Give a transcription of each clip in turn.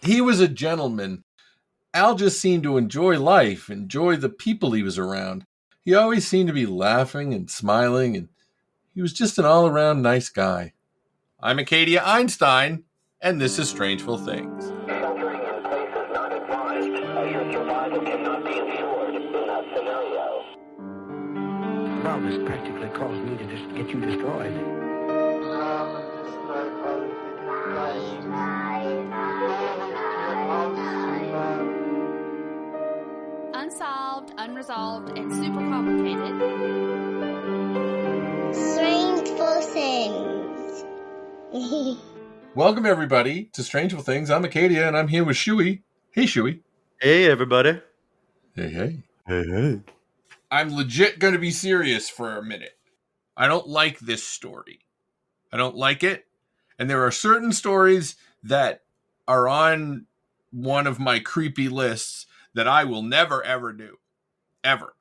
He was a gentleman. Al just seemed to enjoy life, enjoy the people he was around. He always seemed to be laughing and smiling, and he was just an all-around nice guy. I'm Acadia Einstein, and this is Strangeful Things. Sheltering in place is not advised, as your survival cannot be ensured in that scenario. Love has practically caused me to just get you destroyed. Unsolved, unresolved, and super complicated. Strangeful Things. Welcome, everybody, to Strangeful Things. I'm Acadia, and I'm here with Shuey. Hey, Shuey. Hey, everybody. Hey, hey. Hey, hey. I'm legit going to be serious for a minute. I don't like this story. I don't like it. And there are certain stories that are on one of my creepy lists that I will never, ever do. Ever.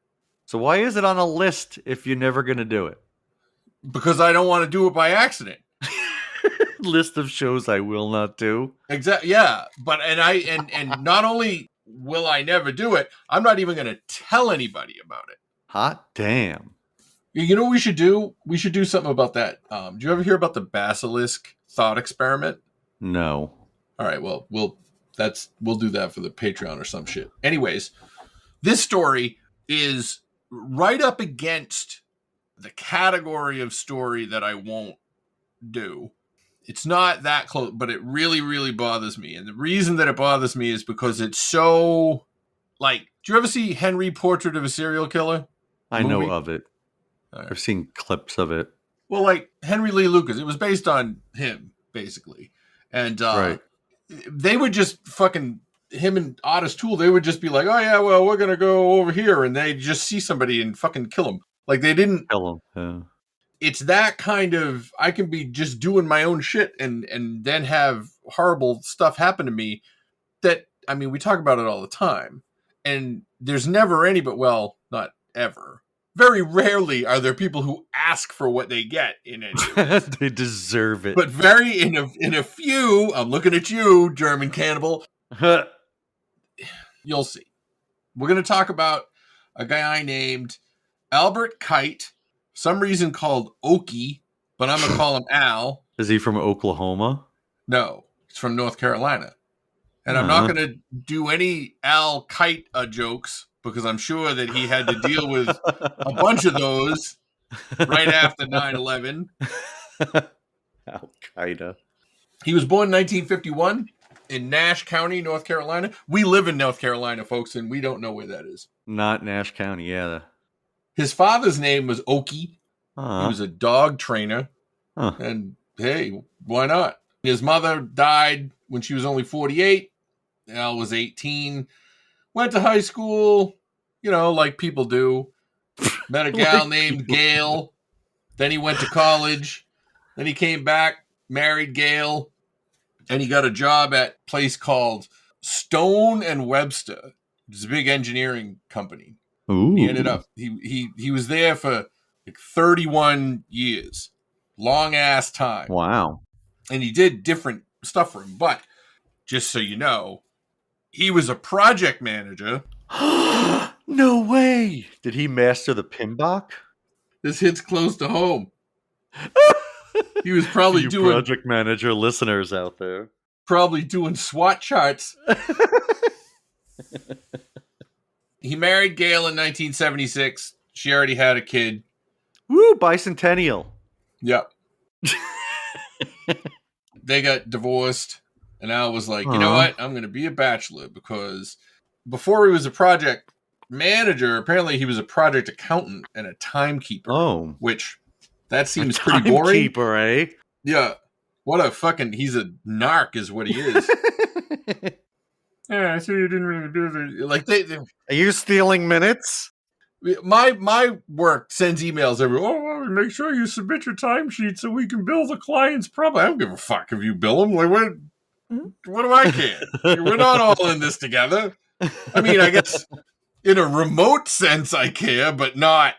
So why is it on a list if you're never going to do it? Because I don't want to do it by accident. List of shows I will not do. Exactly. Yeah. But, and not only will I never do it, I'm not even going to tell anybody about it. Hot damn. You know what we should do? We should do something about that. Do you ever hear about the basilisk thought experiment? No. All right, well, we'll do that for the Patreon or some shit. Anyways, this story is right up against the category of story that I won't do. It's not that close, but it really, really bothers me. And the reason that it bothers me is because it's so, like, do you ever see Henry, Portrait of a Serial Killer? I movie? know of it. Right. I've seen clips of it. Well, like Henry Lee Lucas, it was based on him, basically. And Right. They would just fucking, him and Otis Toole, they would just be like, oh yeah, well, we're going to go over here. And they just see somebody and fucking kill them. Like they didn't. Kill him. It's that kind of, I can be just doing my own shit and then have horrible stuff happen to me that, I mean, we talk about it all the time. And there's never anybody, well, not ever. Very rarely are there people who ask for what they get in it. They deserve it. But very in a few, I'm looking at you, German cannibal. You'll see. We're going to talk about a guy named Albert Kite, some reason called Okie, but I'm going to call him Al. Is he from Oklahoma? No, he's from North Carolina. And I'm not going to do any Al Kite jokes, because I'm sure that he had to deal with a bunch of those right after 9/11. Al-Qaeda. He was born in 1951 in Nash County, North Carolina. We live in North Carolina, folks, and we don't know where that is. Not Nash County, yeah. His father's name was Okie. He was a dog trainer. And hey, why not? His mother died when she was only 48. Al was 18. Went to high school, you know, like people do. Met a gal named Gail. Then he went to college. Then he came back, married Gail. And he got a job at a place called Stone and Webster. It's a big engineering company. Ooh. He ended up, he was there for like 31 years. Long ass time. Wow. And he did different stuff for him. But just so you know, he was a project manager. No way. Did he master the PMBOK? This hits close to home. He was probably you doing project manager listeners out there. Probably doing SWAT charts. He married Gail in 1976. She already had a kid. Woo, bicentennial. Yep. They got divorced. And Al was like, you know what? I'm going to be a bachelor, because before he was a project manager, apparently he was a project accountant and a timekeeper. Oh. Which, that seems pretty boring. Timekeeper, eh? Yeah. What a fucking, he's a narc is what he is. Yeah, so you didn't really do it. Like, they are you stealing minutes? My work sends emails every. Oh, well, make sure you submit your timesheet so we can bill the clients properly. I don't give a fuck if you bill them. Like, what do I care? We're not all in this together. I mean, I guess in a remote sense I care, but not.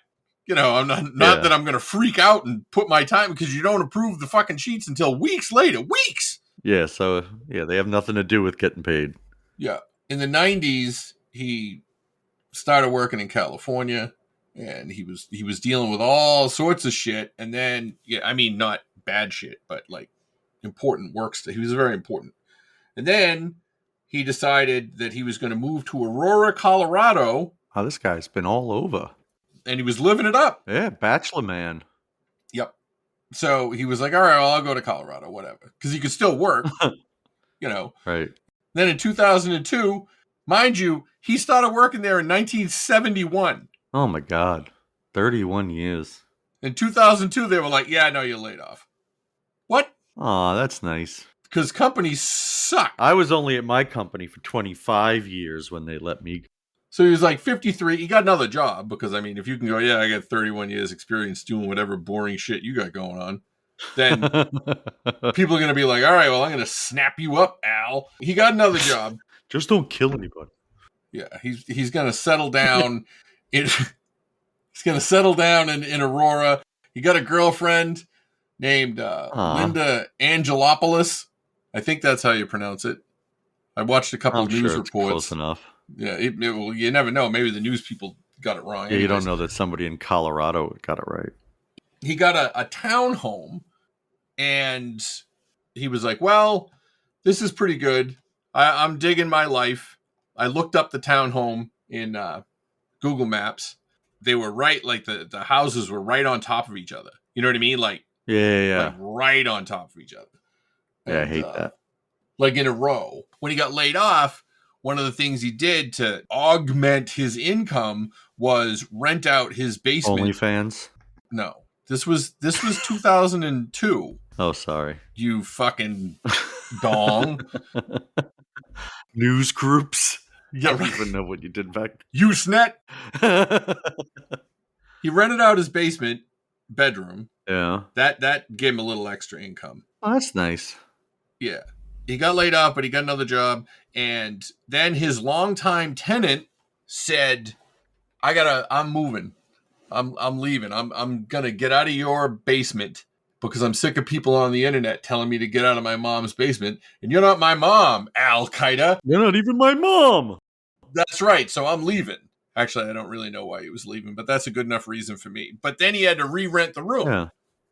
You know, I'm not that I'm going to freak out and put my time, because you don't approve the fucking sheets until weeks later. Weeks. Yeah, so they have nothing to do with getting paid. Yeah. In the 90s, he started working in California, and he was dealing with all sorts of shit. And then, I mean, not bad shit, but like important work stuff. He was very important. And then he decided that he was going to move to Aurora, Colorado. Oh, this guy's been all over. And he was living it up. Yeah, bachelor man. Yep. So he was like, all right, well, I'll go to Colorado, whatever. Because he could still work, Right. Then in 2002, mind you, he started working there in 1971. Oh, my God. 31 years. In 2002, they were like, yeah, no, you're laid off. What? Aw, that's nice. Because companies suck. I was only at my company for 25 years when they let me go. So he was like 53. He got another job because, I mean, if you can go, yeah, I got 31 years experience doing whatever boring shit you got going on, then people are going to be like, all right, well, I'm going to snap you up, Al. He got another job. Just don't kill anybody. Yeah, he's going to settle down. He's going to settle down in Aurora. He got a girlfriend named Linda Angelopoulos. I think that's how you pronounce it. I watched a couple of news reports. Close enough. Yeah, well, you never know. Maybe the news people got it wrong. Yeah, you don't know that somebody in Colorado got it right. He got a townhome, and he was like, well, this is pretty good. I'm digging my life. I looked up the townhome in Google Maps. They were right, like the houses were right on top of each other. You know what I mean? Like, yeah. Like right on top of each other. Yeah, I hate that. Like in a row. When he got laid off, one of the things he did to augment his income was rent out his basement. OnlyFans? No. This was 2002. Oh, sorry. You fucking dong. News groups? Yeah, I don't even know what you did back. Usenet. He rented out his basement bedroom. Yeah. That gave him a little extra income. Oh, that's nice. Yeah. He got laid off, but he got another job. And then his longtime tenant said, I'm moving. I'm leaving. I'm gonna get out of your basement because I'm sick of people on the internet telling me to get out of my mom's basement. And you're not my mom, Al Qaeda. You're not even my mom. That's right. So I'm leaving. Actually, I don't really know why he was leaving, but that's a good enough reason for me. But then he had to re-rent the room. Yeah.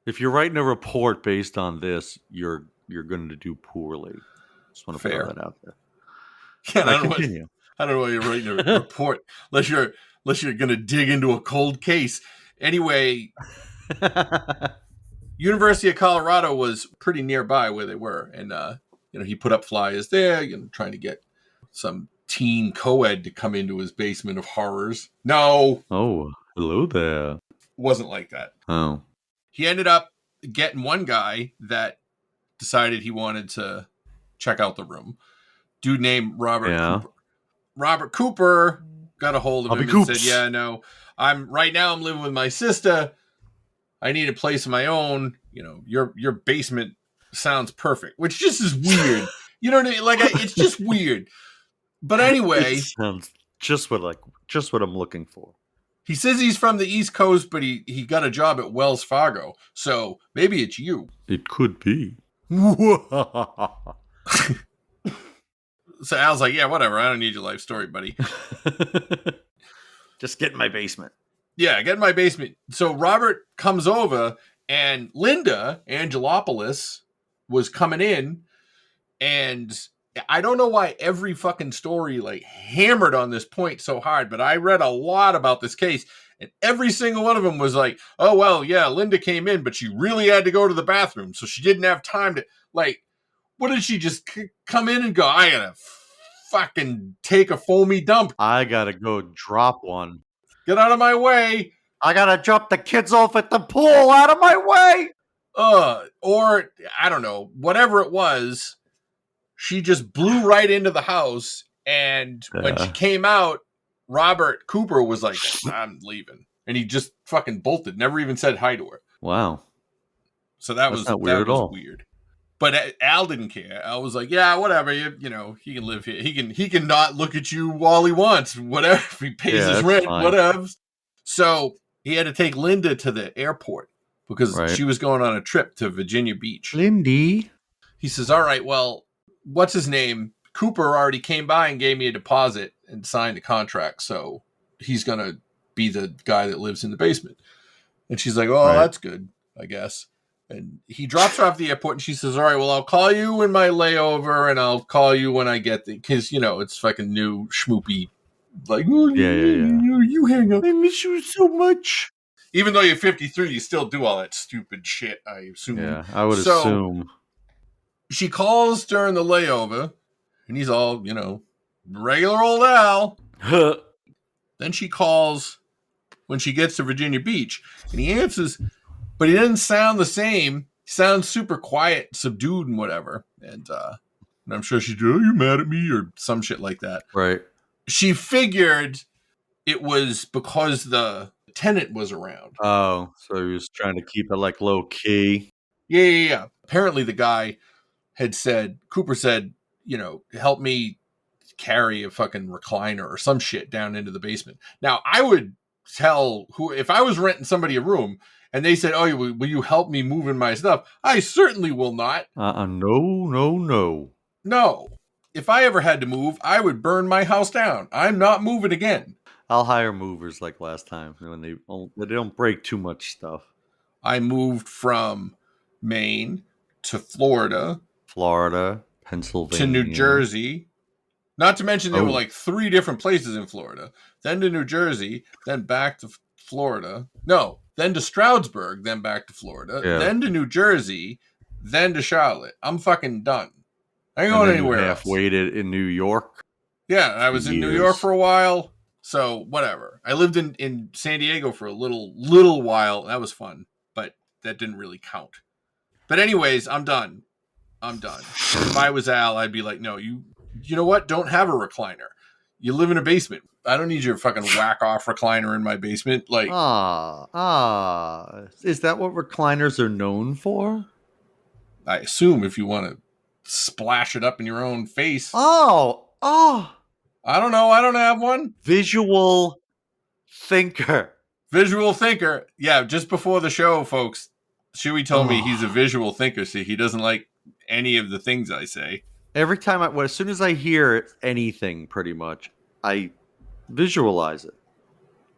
If you're writing a report based on this, you're going to do poorly. Just want to throw that out there. Yeah, I don't know why you're writing a report unless you're going to dig into a cold case. Anyway, University of Colorado was pretty nearby where they were, and he put up flyers there, trying to get some teen co-ed to come into his basement of horrors. No. Oh, hello there. Wasn't like that. Oh. He ended up getting one guy that decided he wanted to check out the room. Dude named Robert Cooper. Robert Cooper got a hold of him and said, yeah, no, I'm living with my sister. I need a place of my own. Your basement sounds perfect, which just is weird. You know what I mean? Like, it's just weird. But anyway, it sounds just what I'm looking for. He says he's from the East Coast, but he got a job at Wells Fargo. So maybe it's you. It could be. So Al's like, yeah, whatever. I don't need your life story, buddy. Just get in my basement. Yeah, get in my basement. So Robert comes over, and Linda Angelopoulos was coming in, and I don't know why every fucking story like hammered on this point so hard, but I read a lot about this case, and every single one of them was like, oh, well, yeah, Linda came in, but she really had to go to the bathroom, so she didn't have time to, like, what did she just come in and go, I gotta fucking take a foamy dump. I gotta go drop one. Get out of my way. I gotta drop the kids off at the pool. Out of my way. Or, I don't know, whatever it was, she just blew right into the house, and when she came out, Robert Cooper was like, I'm leaving. And he just fucking bolted, never even said hi to her. Wow. So that was not weird at all. Weird. But Al didn't care. Al was like, yeah, whatever. He can live here. He can not look at you while he wants. Whatever. If he pays his rent, whatever. So he had to take Linda to the airport because she was going on a trip to Virginia Beach. Lindy. he says, all right, well, what's his name? Cooper already came by and gave me a deposit and signed a contract. So he's going to be the guy that lives in the basement. And she's like, oh, that's good, I guess. And he drops her off at the airport and she says, all right, well, I'll call you in my layover and I'll call you when I get there. Because, it's fucking new schmoopy. Like, oh, you hang up. I miss you so much. Even though you're 53, you still do all that stupid shit, I assume. Yeah, I would assume. She calls during the layover, and he's all, regular old Al. Then she calls when she gets to Virginia Beach, and he answers, but he doesn't sound the same. He sounds super quiet, subdued, and whatever. And I'm sure she's, oh, you mad at me, or some shit like that. Right. She figured it was because the tenant was around. Oh, so he was trying to keep it like low key. Yeah. Apparently the guy Cooper said, help me carry a fucking recliner or some shit down into the basement. Now I would tell if I was renting somebody a room and they said, oh, will you help me move in my stuff? I certainly will not. No. No. If I ever had to move, I would burn my house down. I'm not moving again. I'll hire movers like last time when they don't break too much stuff. I moved from Maine to Florida, Pennsylvania, to New Jersey. Not to mention there were like 3 different places in Florida. Then to New Jersey, then back to Florida. No, then to Stroudsburg, then back to Florida. Yeah. Then to New Jersey, then to Charlotte. I'm fucking done. I ain't going anywhere else. Half-waited in New York. Yeah, I was in New York for a while. So whatever. I lived in San Diego for a little while. That was fun, but that didn't really count. But anyways, I'm done. If I was Al, I'd be like, no, you know what? Don't have a recliner. You live in a basement. I don't need your fucking whack off recliner in my basement. Like, is that what recliners are known for? I assume if you want to splash it up in your own face. Oh. I don't know. I don't have one. Visual thinker. Yeah, just before the show, folks, Shuey told me he's a visual thinker. See, he doesn't like any of the things I say. Every time as soon as I hear anything, pretty much, I visualize it.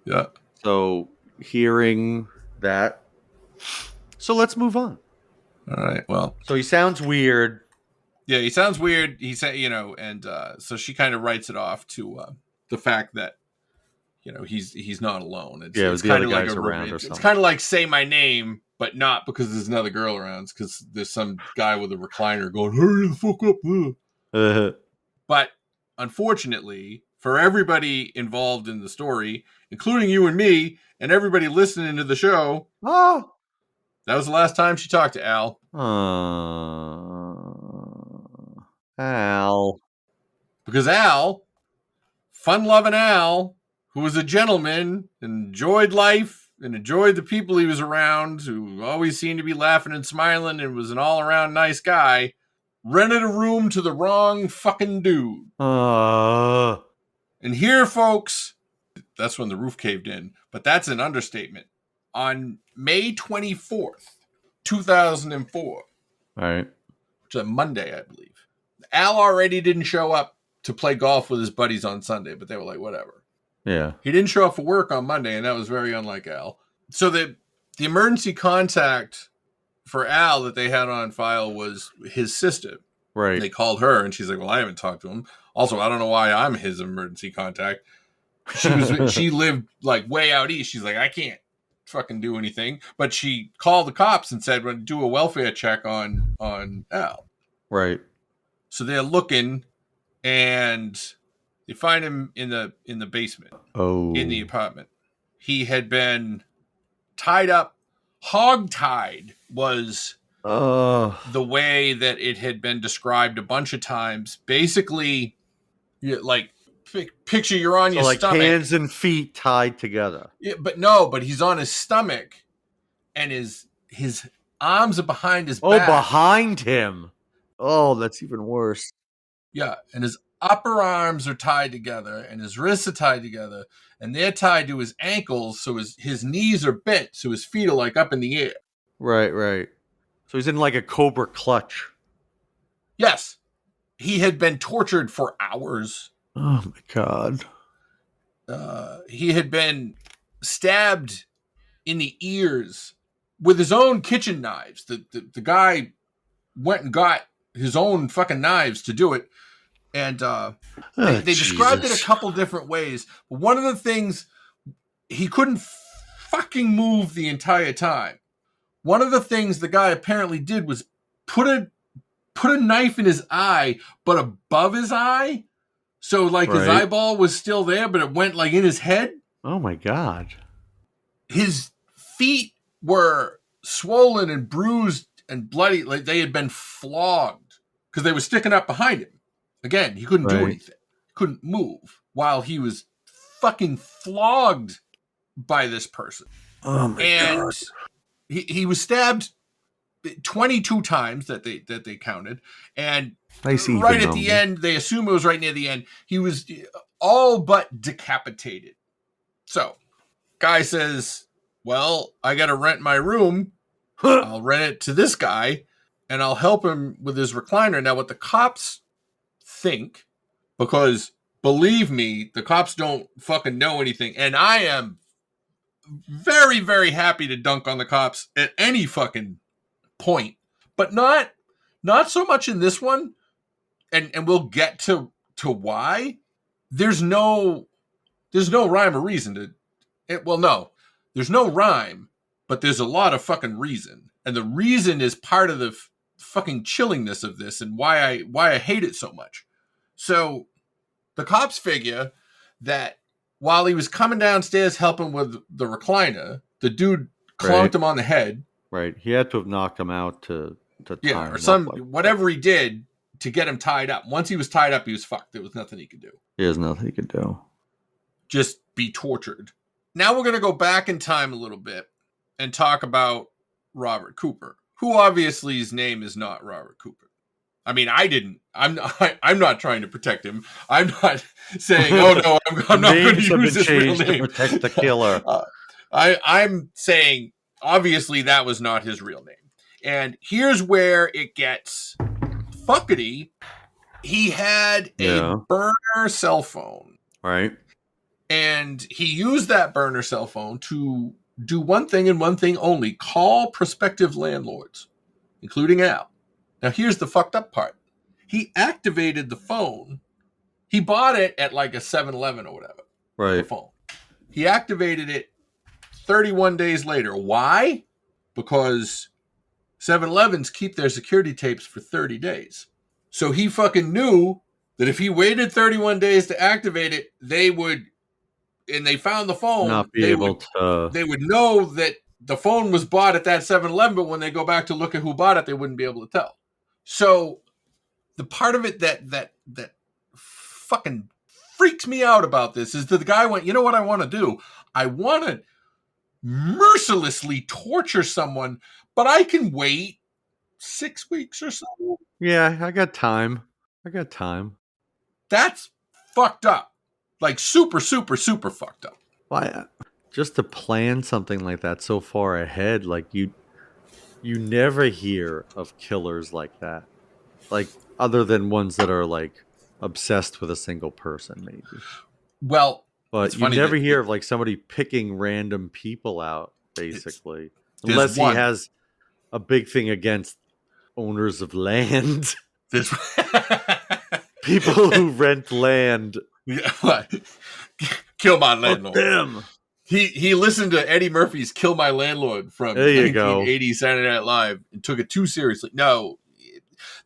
Yeah. So hearing that. So let's move on. All right. Well. So he sounds weird. Yeah, he sounds weird. He said, and so she kind of writes it off to the fact that, he's not alone. It's kind of like around or something. It's kind of like say my name, but not because there's another girl around. It's because there's some guy with a recliner going, hurry the fuck up. But unfortunately, for everybody involved in the story, including you and me, and everybody listening to the show, that was the last time she talked to Al. Al. Because Al, fun-loving Al, who was a gentleman, enjoyed life, and enjoyed the people he was around, who always seemed to be laughing and smiling and was an all-around nice guy, rented a room to the wrong fucking dude. And here, folks, that's when the roof caved in. But that's an understatement. On May 24th, 2004. All right. Which is a Monday, I believe. Al already didn't show up to play golf with his buddies on Sunday, but they were like, whatever. Yeah. He didn't show up for work on Monday, and that was very unlike Al. So the emergency contact for Al that they had on file was his sister. Right. And they called her, and she's like, well, I haven't talked to him. Also, I don't know why I'm his emergency contact. She lived like way out east. She's like, I can't fucking do anything. But she called the cops and said, well, do a welfare check on Al. Right. So they're looking, and they find him in the basement. In the apartment. He had been tied up. Hog-tied was the way that it had been described a bunch of times. Basically, like, picture you're on your stomach. Hands and feet tied together. Yeah, but he's on his stomach, and his arms are behind his back. Behind him. Oh, that's even worse. Yeah, and his upper arms are tied together, and his wrists are tied together, and they're tied to his ankles, so his knees are bent, so his feet are like up in the air. Right. So he's in like a cobra clutch. Yes. He had been tortured for hours. Oh my God. He had been stabbed in the ears with his own kitchen knives. The guy went and got his own fucking knives to do it. And they described it a couple different ways. But one of the things, he couldn't fucking move the entire time. One of the things the guy apparently did was put a knife in his eye, but above his eye. So like his eyeball was still there, but it went like in his head. Oh my God. His feet were swollen and bruised and bloody, like they had been flogged because they were sticking up behind him. Again, he couldn't do anything. He couldn't move while he was fucking flogged by this person. Oh my God. He was stabbed 22 times that they counted, and right at the end, they assume it was right near the end, he was all but decapitated. So, guy says, well, I got to rent my room. I'll rent it to this guy, and I'll help him with his recliner. Now, what the cops think, because believe me, the cops don't fucking know anything, and I am very, very happy to dunk on the cops at any fucking point, but not so much in this one, and we'll get to why. There's no rhyme or reason to it. Well, no, there's no rhyme, but there's a lot of fucking reason, and the reason is part of the fucking chillingness of this and why I hate it so much. So the cops figure that while he was coming downstairs helping with the recliner, the dude clonked him on the head. Right. He had to have knocked him out to tie him or some up whatever he did to get him tied up. Once he was tied up, he was fucked. There was nothing he could do. There's nothing he could do. Just be tortured. Now we're going to go back in time a little bit and talk about Robert Cooper, who obviously his name is not Robert Cooper. I mean, I'm not trying to protect him. I'm not saying, oh no, I'm not going to use his real name to protect the killer. I'm saying, obviously, that was not his real name. And here's where it gets fuckety. He had a burner cell phone. Right. And he used that burner cell phone to do one thing and one thing only: call prospective landlords, including Al. Now, here's the fucked up part. He activated the phone. He bought it at like a 7-Eleven or whatever. Right. The phone. He activated it 31 days later. Why? Because 7-Elevens keep their security tapes for 30 days. So he fucking knew that if he waited 31 days to activate it, they would, and they found the phone, not be able to. They would know that the phone was bought at that 7-Eleven, but when they go back to look at who bought it, they wouldn't be able to tell. So the part of it that fucking freaks me out about this is that the guy went, you know what I want to do? I want to mercilessly torture someone, but I can wait 6 weeks or so. Yeah, I got time. That's fucked up. Like super, super, super fucked up. Why? Just to plan something like that so far ahead, like you never hear of killers like that. Like, other than ones that are like obsessed with a single person, maybe. Well, but you never hear of like somebody picking random people out, basically, unless he has a big thing against owners of land. People who rent land. Yeah, kill my landlord. Them. He listened to Eddie Murphy's "Kill My Landlord" from 1980 Saturday Night Live and took it too seriously. No,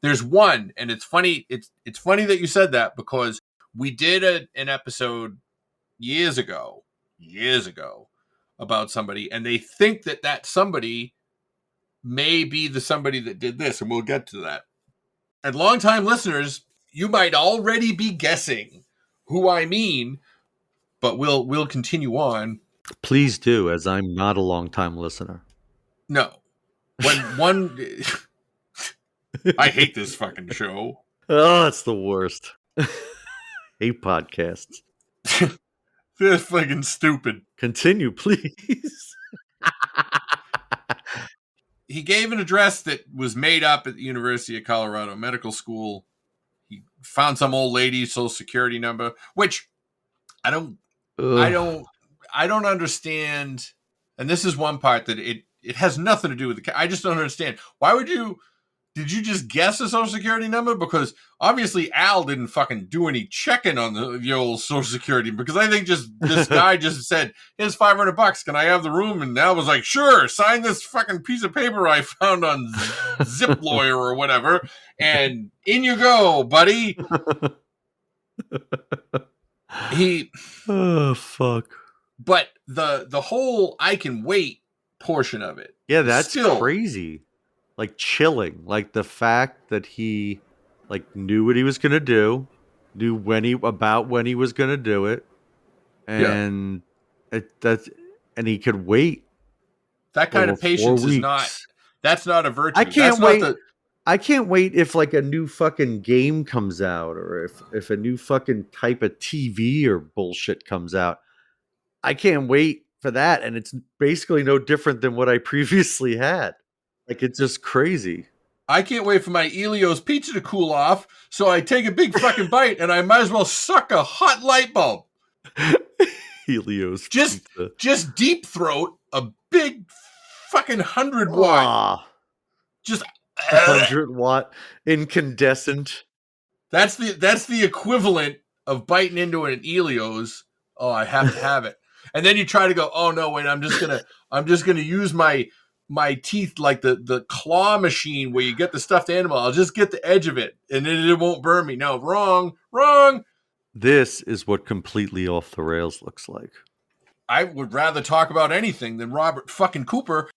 there's one, and it's funny. It's funny that you said that, because we did an episode years ago about somebody, and they think that somebody may be the somebody that did this, and we'll get to that. And longtime listeners, you might already be guessing who I mean, but we'll continue on. Please do, as I'm not a long-time listener. No. When I hate this fucking show. Oh, it's the worst. Hate podcasts. They're fucking stupid. Continue, please. he gave an address that was made up at the University of Colorado Medical School. He found some old lady's social security number, which I don't understand. And this is one part that it has nothing to do with I just don't understand. Why would you? Did you just guess a social security number? Because obviously Al didn't fucking do any checking on the old social security, because I think just this guy just said, here's $500. Can I have the room? And Al was like, sure, sign this fucking piece of paper I found on Zip Lawyer or whatever. And in you go, buddy. Oh, fuck. But the whole I can wait portion of it. Yeah, that's still crazy. Like chilling. Like the fact that he like knew what he was gonna do, knew when he was gonna do it, and and he could wait. That kind of patience is that's not a virtue. I can't wait. I can't wait if like a new fucking game comes out, or if a new fucking type of TV or bullshit comes out. I can't wait for that, and it's basically no different than what I previously had. Like, it's just crazy. I can't wait for my Elio's pizza to cool off, so I take a big fucking bite, and I might as well suck a hot light bulb. Elio's pizza. Just deep throat a big fucking 100 watt. Just 100 watt incandescent. That's the equivalent of biting into an Elio's. Oh, I have to have it. And then you try to go, oh no, wait, I'm just gonna use my teeth like the claw machine where you get the stuffed animal. I'll just get the edge of it and then it won't burn me. No, wrong. This is what completely off the rails looks like. I would rather talk about anything than Robert fucking Cooper.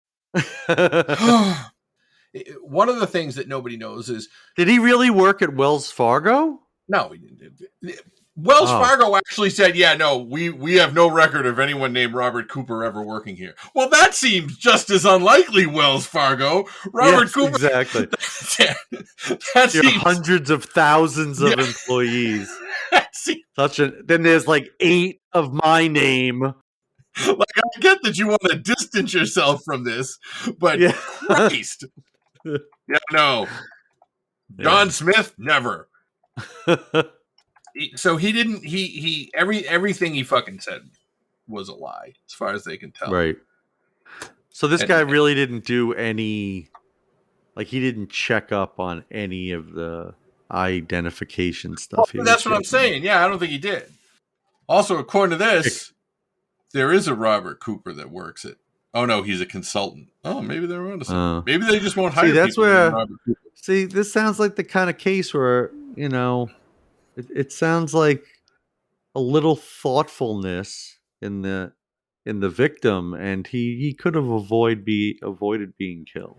One of the things that nobody knows is... Did he really work at Wells Fargo? No, he didn't. Wells Fargo actually said, yeah, no, we have no record of anyone named Robert Cooper ever working here. Well, that seems just as unlikely, Wells Fargo. Robert Cooper. Exactly. That seems, hundreds of thousands of employees. Then there's like 8 of my name. Like, I get that you want to distance yourself from this, but Christ. Yeah, no. Don Smith, never. So he didn't. Everything he fucking said was a lie, as far as they can tell. Right. So this guy really didn't do any. Like, he didn't check up on any of the identification stuff. That's what I'm saying. Yeah, I don't think he did. Also, according to this, there is a Robert Cooper that works it. Oh no, he's a consultant. Oh, maybe they're onto something. Maybe they just won't hire. That's where. See, this sounds like the kind of case where It sounds like a little thoughtfulness in the victim, and he could have avoided being killed.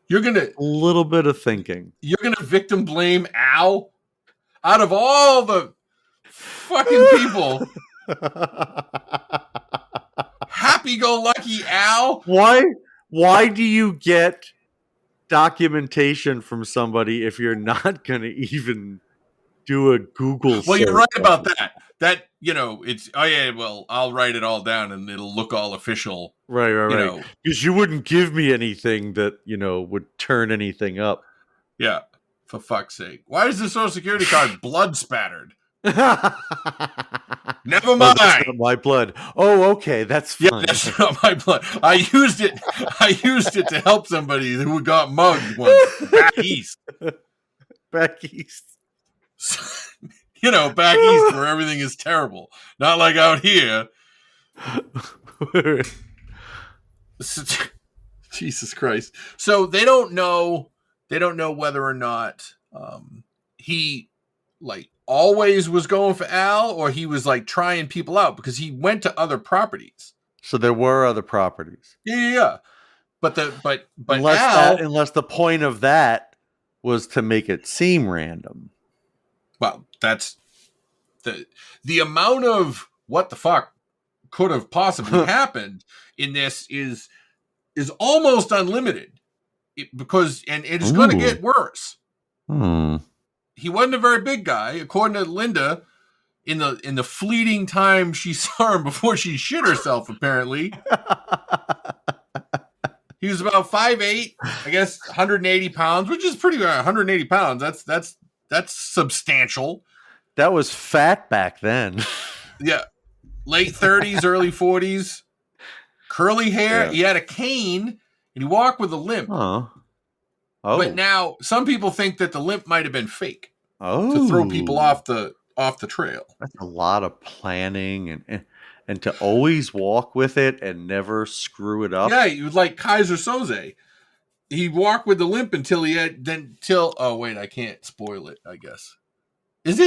You're gonna a little bit of thinking. You're gonna victim blame Al out of all the fucking people. Happy-go-lucky Al. Why do you get documentation from somebody if you're not gonna even do a Google search? Well, you're right about that. That, it's, oh yeah, well, I'll write it all down and it'll look all official. Right. Because you wouldn't give me anything that, would turn anything up. Yeah, for fuck's sake. Why is the Social Security card blood spattered? Never mind. That's not my blood. Oh, okay, that's fine. Yeah, that's not my blood. I used it to help somebody who got mugged once back east. Back east. Back east where everything is terrible. Not like out here. Jesus Christ. So they don't know whether or not he like always was going for Al, or he was like trying people out, because he went to other properties. So there were other properties. Yeah. But unless the point of that was to make it seem random. Well, that's the amount of what the fuck could have possibly happened in this is almost unlimited, because it's going to get worse. He wasn't a very big guy, according to Linda. In the fleeting time she saw him before she shit herself, apparently, He was about 5'8", I guess 180 pounds, which is pretty good. 180 pounds. That's substantial. That was fat back then. Yeah. Late 30s, early 40s. Curly hair. Yeah. He had a cane, and he walked with a limp. Oh. But now some people think that the limp might have been fake. Oh. To throw people off the trail. That's a lot of planning and to always walk with it and never screw it up. Yeah, he was like Kaiser Soze. He walked with the limp until oh wait, I can't spoil it, I guess. Does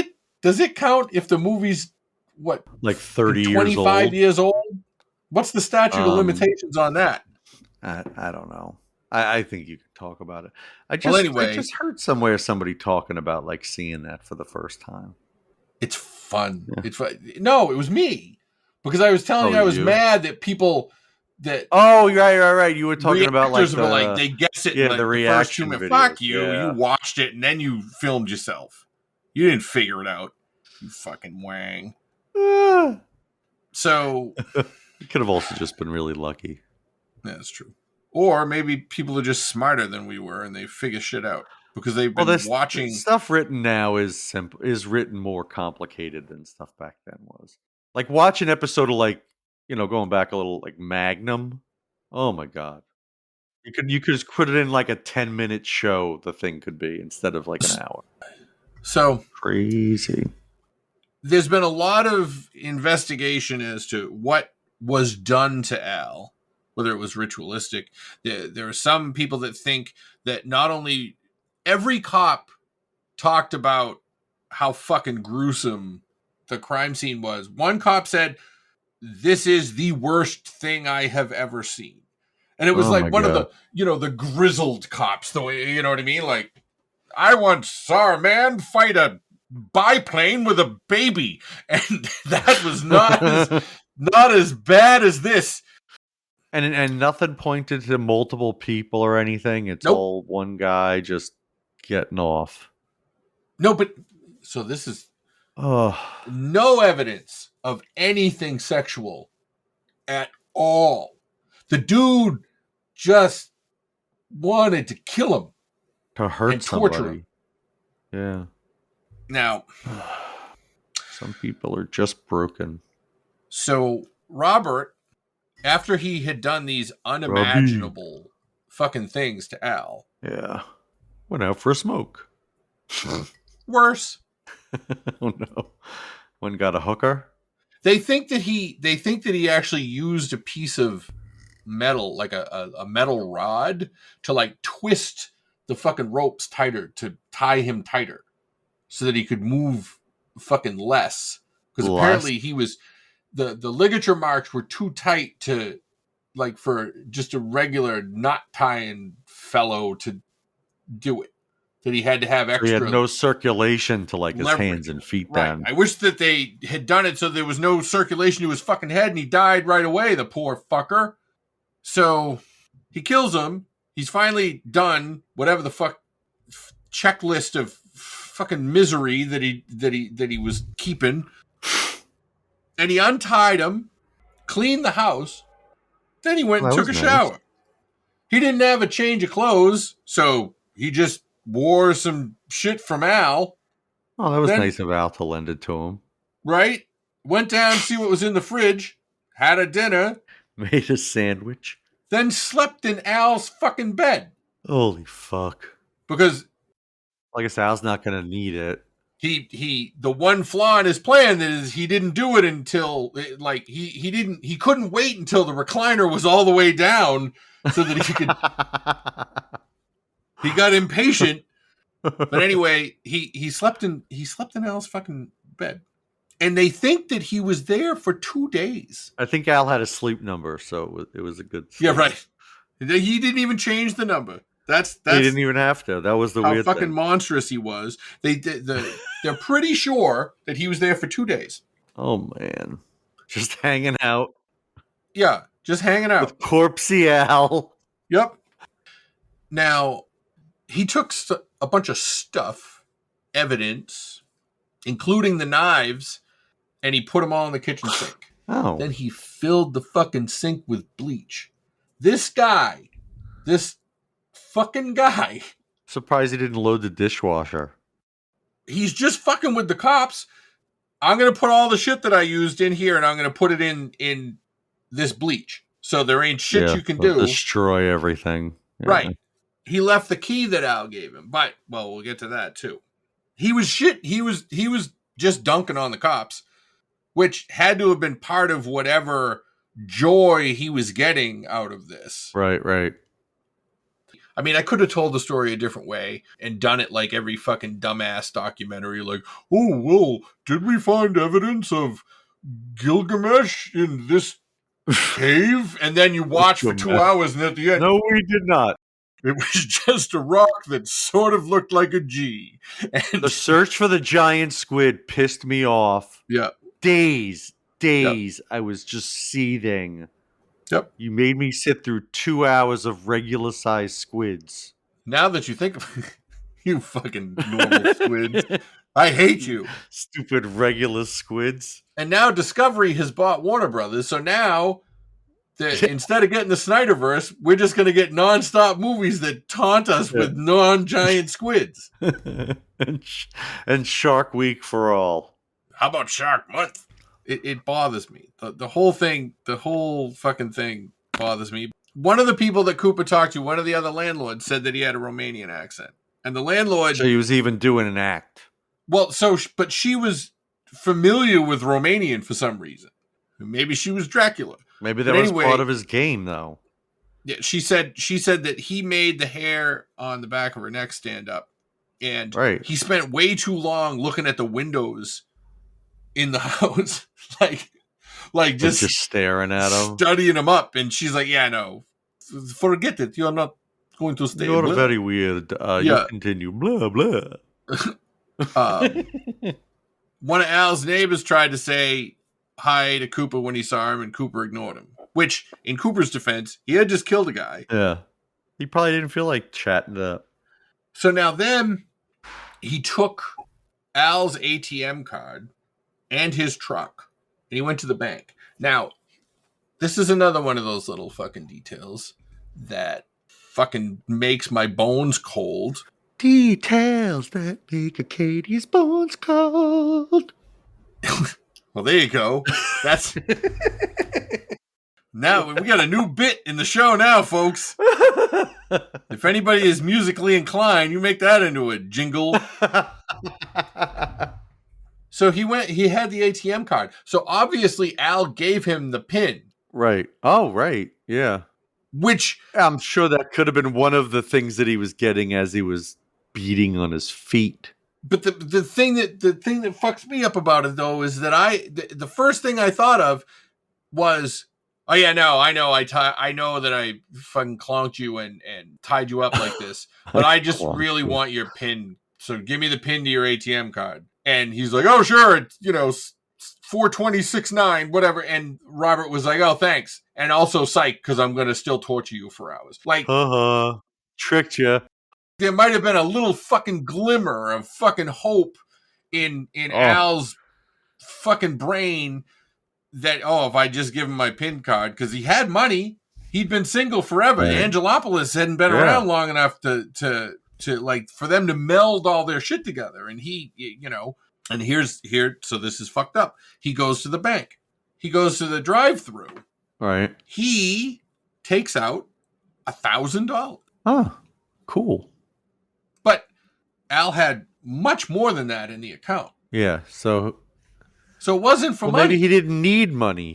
it count if the movie's what? Like 30 years old? 25 years old? What's the statute of limitations on that? I don't know. I think you can talk about it. I just heard somewhere somebody talking about like seeing that for the first time. It's fun. Yeah. It's fun. No, it was me. Because I was telling you I was mad that people that right. You were talking about like they guess it. Yeah, like the reaction videos. Fuck you! Yeah. You watched it and then you filmed yourself. You didn't figure it out. You fucking wang. So you could have also just been really lucky. Yeah, that's true. Or maybe people are just smarter than we were and they figure shit out because they've been watching stuff written now is written more complicated than stuff back then was. Like watch an episode of like, going back a little like Magnum. Oh my God. You could just put it in like a 10-minute show the thing could be instead of like an hour. So crazy. There's been a lot of investigation as to what was done to Al, whether it was ritualistic. There are some people that think that not only every cop talked about how fucking gruesome the crime scene was. One cop said, "This is the worst thing I have ever seen." And it was like one of the, the grizzled cops, the way, you know what I mean? Like, I once saw a man fight a biplane with a baby, and that was not as bad as this. And nothing pointed to multiple people or anything. It's all one guy just getting off. No, but so this is no evidence of anything sexual at all. The dude just wanted to kill him. To hurt and torture somebody. him. Yeah. Now, some people are just broken. So Robert, after he had done these unimaginable fucking things to Al. Yeah. Went out for a smoke. Worse. Oh no. One got a hooker? They think that he actually used a piece of metal, like a metal rod, to like twist the fucking ropes tighter, to tie him tighter, so that he could move fucking less. Because apparently he was the ligature marks were too tight to, like, for just a regular knot tying fellow to do it. That he had to have extra. He had no circulation to like his leverage. Hands and feet right. down. I wish that they had done it so there was no circulation to his fucking head, and he died right away, the poor fucker. So he kills him. He's finally done whatever the fuck checklist of fucking misery that he was keeping. And he untied him, cleaned the house, then he went and took a shower. He didn't have a change of clothes, so he just wore some shit from Al. Oh, that was nice of Al to lend it to him. Right? Went down to see what was in the fridge, had a dinner. Made a sandwich. Then slept in Al's fucking bed. Holy fuck. Because I guess Al's not going to need it. The one flaw in his plan is he didn't do it until, like, he couldn't wait until the recliner was all the way down so that he could. He got impatient. But anyway, he slept in Al's fucking bed. And they think that he was there for 2 days. I think Al had a sleep number, so it was a good sleep. Yeah, right. He didn't even change the number. That's he didn't even have to. That was the how weird fucking thing. Monstrous he was. They're pretty sure that he was there for 2 days. Oh man, just hanging out. Yeah, just hanging out with corpsey Al. Yep. Now he took a bunch of stuff, evidence, including the knives, and he put them all in the kitchen sink. Oh. Then he filled the fucking sink with bleach. This guy This fucking guy, Surprised he didn't load the dishwasher. he's just fucking with the cops. I'm going to put all the shit that I used in here, and I'm going to put it in this bleach. So there ain't shit you can do. Destroy everything. Yeah. Right. He left the key that Al gave him. But, well, we'll get to that, too. He was shit. He was just dunking on the cops, which had to have been part of whatever joy he was getting out of this. Right. I mean, I could have told the story a different way and done it like every fucking dumbass documentary. Like, oh, well, did we find evidence of Gilgamesh in this cave? And then you watch for 2 hours, and at the end, no, we did not. it was just a rock that sort of looked like a G. And The search for the giant squid pissed me off. yeah. Days. Yep. I was just seething. Yep. You made me sit through 2 hours of regular sized squids. Now that you think of it, you fucking normal squids, I hate you. Stupid regular squids. And now Discovery has bought Warner Brothers, so now instead of getting the Snyderverse, we're just going to get nonstop movies that taunt us with non-giant squids. and Shark Week for all. How about Shark Month? It bothers me. The whole thing, the whole fucking thing bothers me. One of the people that Cooper talked to, one of the other landlords, said that he had a Romanian accent. And the landlord... So he was even doing an act. Well, but she was familiar with Romanian for some reason. Maybe she was Dracula. Maybe that was part of his game, though. Yeah, she said that he made the hair on the back of her neck stand up. And he spent way too long looking at the windows in the house. like just staring at him. Studying him up. And she's like, yeah, no. Forget it. You're not going to stay. You're very weird. You continue. Blah, blah. One of Al's neighbors tried to say hi to Cooper when he saw him, and Cooper ignored him. Which, in Cooper's defense, he had just killed a guy. Yeah. He probably didn't feel like chatting it up. So now then, he took Al's ATM card and his truck, and he went to the bank. Now, this is another one of those little fucking details that fucking makes my bones cold. Details that make a Katie's bones cold. Well, there you go. That's now we got a new bit in the show now, folks. If anybody is musically inclined, you make that into a jingle. So he had the ATM card. So obviously Al gave him the PIN. Right. Oh, right. Yeah. Which I'm sure that could have been one of the things that he was getting as he was beating on his feet. But the thing that fucks me up about it though is that the first thing I thought of was, oh yeah, no, I know that I fucking clonked you and tied you up like this, but I just really want your PIN. So give me the PIN to your ATM card. And he's like, oh sure, it's 42069, whatever. And Robert was like, oh thanks, and also psych because I'm gonna still torture you for hours. Like, tricked you. There might have been a little fucking glimmer of fucking hope in Al's fucking brain that, if I just give him my PIN card, because he had money, he'd been single forever. Right. Angelopoulos hadn't been around long enough to like for them to meld all their shit together. And he, and so this is fucked up. He goes to the bank. He goes to the drive-thru. Right. He takes out $1,000. Oh, cool. But Al had much more than that in the account. Yeah, so it wasn't for money. Maybe he didn't need money.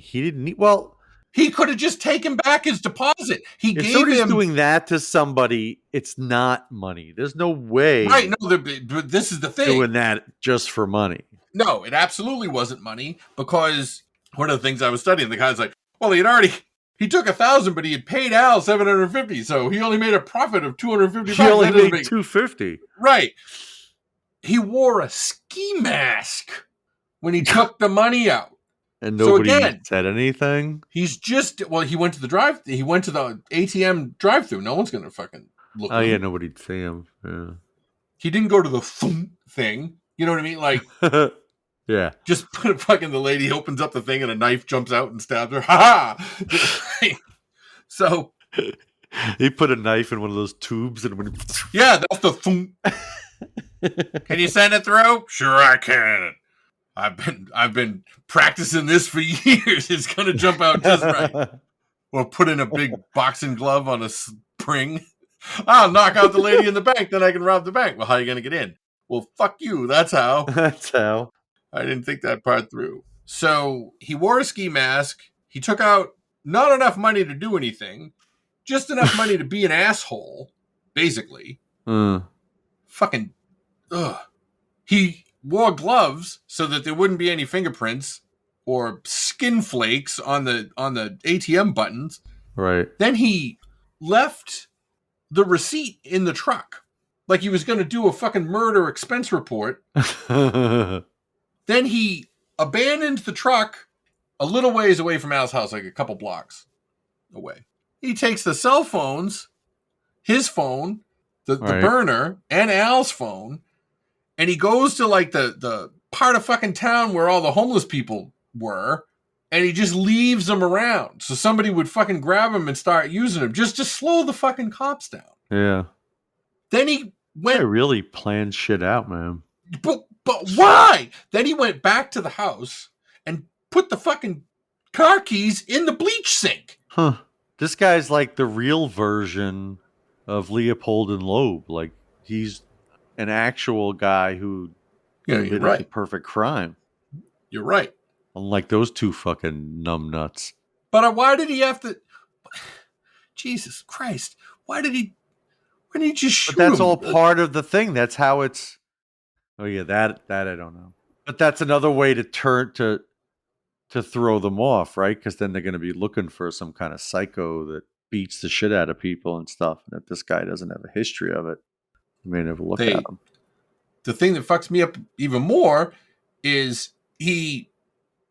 He could have just taken back his deposit. If somebody's doing that to somebody, it's not money. There's no way. Right, no, but this is the thing. Doing that just for money. No, it absolutely wasn't money, because one of the things I was studying, the guy's like, well, he took 1,000, but he had paid Al 750, so he only made a profit of 250. He only made 250. Right. He wore a ski mask when he took the money out. And nobody said anything? He went to the ATM drive-thru. No one's going to fucking look at him. Yeah, nobody'd see him. Yeah. He didn't go to the thing. You know what I mean? Like, yeah. Just put the lady opens up the thing and a knife jumps out and stabs her. Ha ha! So He put a knife in one of those tubes and went. Yeah, that's the thump. Can you send it through? Sure, I can. I've been practicing this for years. It's gonna jump out just right. Or put in a big boxing glove on a spring. I'll knock out the lady in the bank, then I can rob the bank. Well, how are you gonna get in? Well, fuck you. That's how. That's how. I didn't think that part through. So he wore a ski mask. He took out not enough money to do anything, just enough money to be an asshole, basically. Fucking, ugh. He wore gloves so that there wouldn't be any fingerprints or skin flakes on the ATM buttons. Right. Then he left the receipt in the truck, like he was going to do a fucking murder expense report. Then he abandoned the truck a little ways away from Al's house, like a couple blocks away. He takes the cell phones, his phone, the burner, and Al's phone, and he goes to like the part of fucking town where all the homeless people were, and he just leaves them around. So somebody would fucking grab him and start using them just to slow the fucking cops down. Yeah. Then he went... They really planned shit out, man. But why? Then he went back to the house and put the fucking car keys in the bleach sink. Huh. This guy's like the real version of Leopold and Loeb. Like, he's an actual guy who committed the perfect crime. You're right. Unlike those two fucking numbnuts. But why did he have to... Jesus Christ. Why did he just shoot But that's him? all part of the thing. That's how it's... Oh, yeah, that I don't know. But that's another way to turn to throw them off, right? Because then they're going to be looking for some kind of psycho that beats the shit out of people and stuff. And if this guy doesn't have a history of it, you may never look at him. The thing that fucks me up even more is he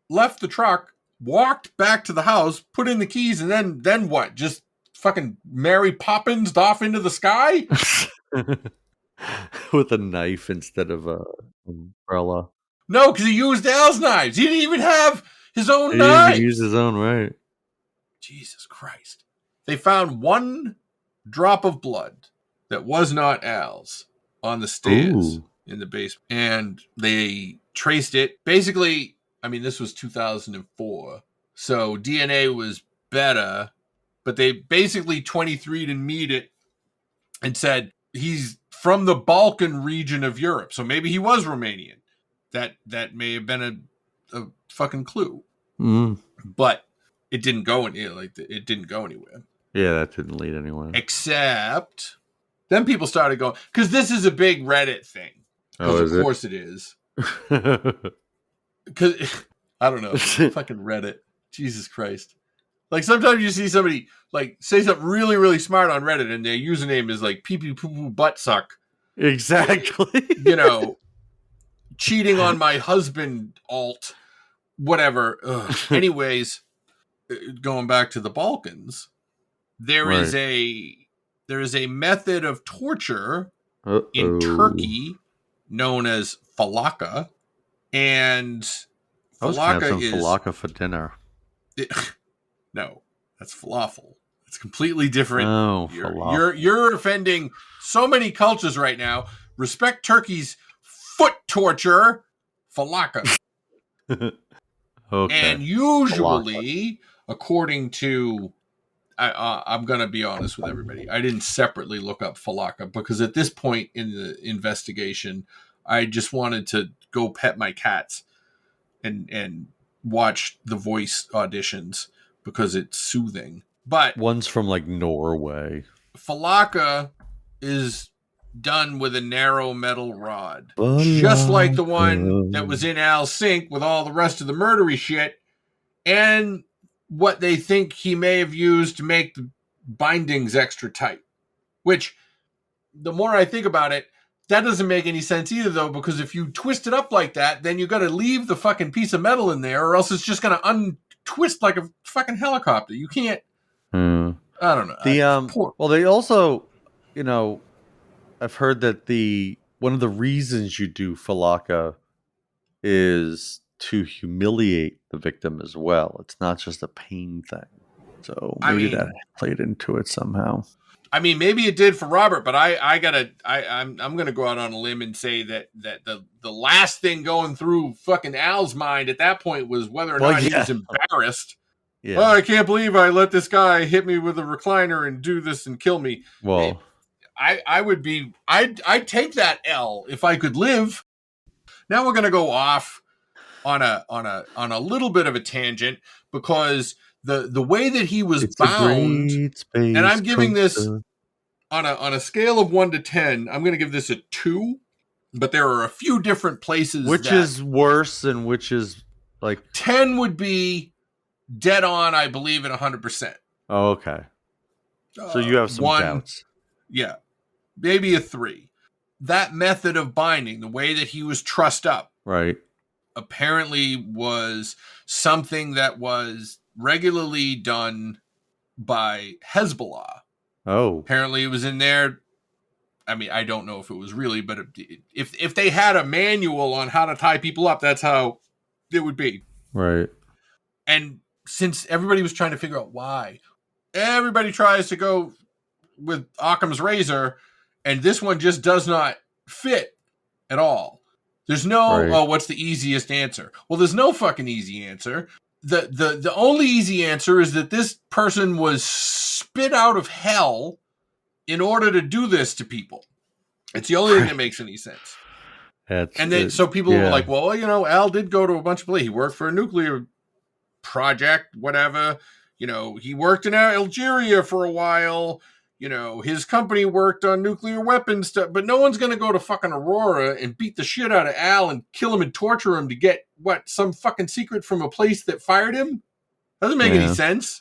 left the truck, walked back to the house, put in the keys, and then what? Just fucking Mary Poppins off into the sky? With a knife instead of a umbrella. No, because he used Al's knives. He didn't even have his own He knife. He used his own, right. Jesus Christ. They found one drop of blood that was not Al's on the stairs in the basement. And they traced it. Basically, I mean, this was 2004. So DNA was better. But they basically 23'd and meet it and said he's from the Balkan region of Europe. So maybe he was Romanian. That may have been a fucking clue. But it didn't go it didn't go anywhere. Yeah, that didn't lead anywhere. Except then people started going, because this is a big Reddit thing. Because of course it is. Because I don't know, fucking Reddit. Jesus Christ. Like sometimes you see somebody like say something really, really smart on Reddit and their username is like pee pee poo poo butt suck. Exactly. You know, cheating on my husband alt, whatever. Anyways, going back to the Balkans, there is a method of torture in Turkey known as falaka, and falaka is falaka for dinner. No, that's falafel. It's completely different. Oh, you're offending so many cultures right now. Respect Turkey's foot torture, falaka. Okay. And usually, according to, I'm going to be honest with everybody, I didn't separately look up falaka because at this point in the investigation, I just wanted to go pet my cats and watch the voice auditions because it's soothing. But one's from like Norway. Falaka is done with a narrow metal rod, just like the one that was in Al's sink with all the rest of the murdery shit, and what they think he may have used to make the bindings extra tight. Which, the more I think about it, that doesn't make any sense either, though, because if you twist it up like that, then you got to leave the fucking piece of metal in there, or else it's just going to untwist like a fucking helicopter. You can't. I don't know. Well, they also, you know, I've heard that one of the reasons you do falaka is to humiliate the victim as well. It's not just a pain thing. So I maybe mean, that played into it somehow. I mean, maybe it did for Robert, but I'm gonna go out on a limb and say that the last thing going through fucking Al's mind at that point was whether or not he was embarrassed. Yeah. Oh, I can't believe I let this guy hit me with a recliner and do this and kill me. Well, I'd take that L if I could live. Now we're gonna go off on a little bit of a tangent because the way that he was bound, and I'm giving this on a scale of 1 to 10, I'm going to give this a 2. But there are a few different places. Which is worse and which is like 10 would be dead on, I believe, at 100%. Oh, okay. So you have some doubts. Yeah, maybe a 3. That method of binding, the way that he was trussed up, right, apparently was something that was regularly done by Hezbollah. Oh. Apparently it was in there. I mean, I don't know if it was really, but if they had a manual on how to tie people up, that's how it would be. Right. And since everybody was trying to figure out why, everybody tries to go with Occam's razor, and this one just does not fit at all. There's no, what's the easiest answer? Well, there's no fucking easy answer. The only easy answer is that this person was spit out of hell in order to do this to people. It's the only thing that makes any sense. So people were like, well, Al did go to a bunch of places. He worked for a nuclear project, whatever. He worked in Algeria for a while. His company worked on nuclear weapons stuff, but no one's going to go to fucking Aurora and beat the shit out of Al and kill him and torture him to get some fucking secret from a place that fired him. Doesn't make any sense.